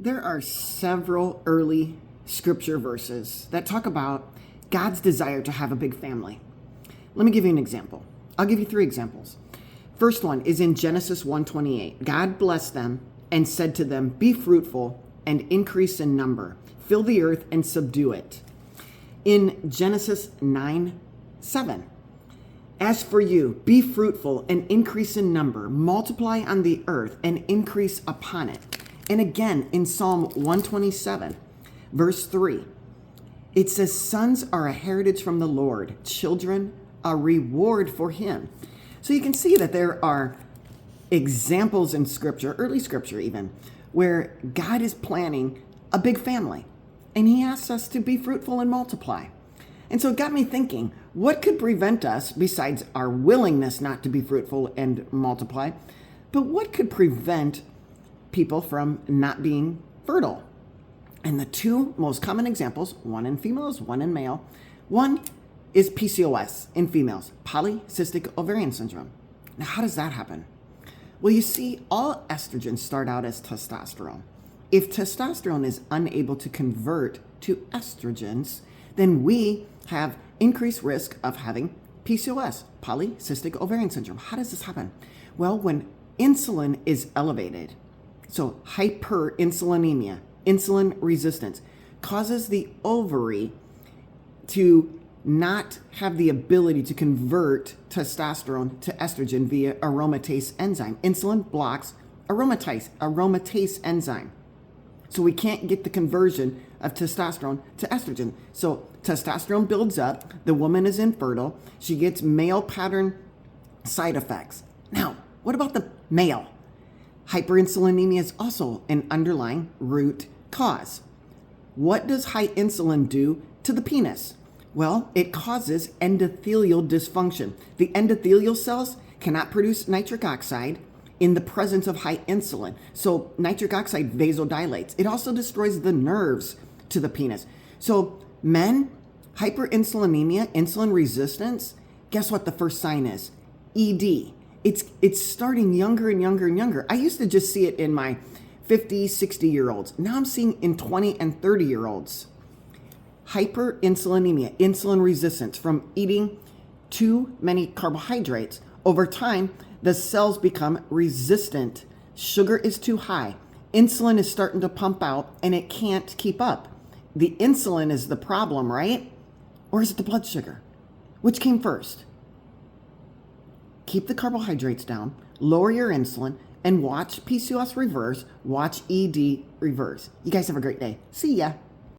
There are several early scripture verses that talk about God's desire to have a big family. Let me give you an example. I'll give you 3 examples. First one is in Genesis 1:28. God blessed them and said to them, "Be fruitful and increase in number. Fill the earth and subdue it." In Genesis 9:7, "As for you, be fruitful and increase in number. Multiply on the earth and increase upon it." And again, in Psalm 127, verse 3, it says, "Sons are a heritage from the Lord, children a reward for him." So you can see that there are examples in Scripture, early Scripture even, where God is planning a big family. And he asks us to be fruitful and multiply. And so it got me thinking, what could prevent us, besides our willingness not to be fruitful and multiply, but what could prevent people from not being fertile? And the 2 most common examples, one in females, one in male. One is PCOS in females, polycystic ovarian syndrome. Now, how does that happen? Well, you see, all estrogens start out as testosterone. If testosterone is unable to convert to estrogens, then we have increased risk of having PCOS, polycystic ovarian syndrome. How does this happen? Well, when insulin is elevated, so hyperinsulinemia, insulin resistance, causes the ovary to not have the ability to convert testosterone to estrogen via aromatase enzyme. Insulin blocks aromatase enzyme. So we can't get the conversion of testosterone to estrogen. So testosterone builds up, the woman is infertile, she gets male pattern side effects. Now, what about the male? Hyperinsulinemia is also an underlying root cause. What does high insulin do to the penis? Well, it causes endothelial dysfunction. The endothelial cells cannot produce nitric oxide in the presence of high insulin. So nitric oxide vasodilates. It also destroys the nerves to the penis. So men, hyperinsulinemia, insulin resistance, guess what the first sign is? ED. It's starting younger and younger and younger. I used to just see it in my 50, 60-year-olds. Now I'm seeing in 20 and 30-year-olds. Hyperinsulinemia, insulin resistance from eating too many carbohydrates. Over time, the cells become resistant. Sugar is too high. Insulin is starting to pump out and it can't keep up. The insulin is the problem, right? Or is it the blood sugar? Which came first? Keep the carbohydrates down, lower your insulin, and watch PCOS reverse, watch ED reverse. You guys have a great day. See ya.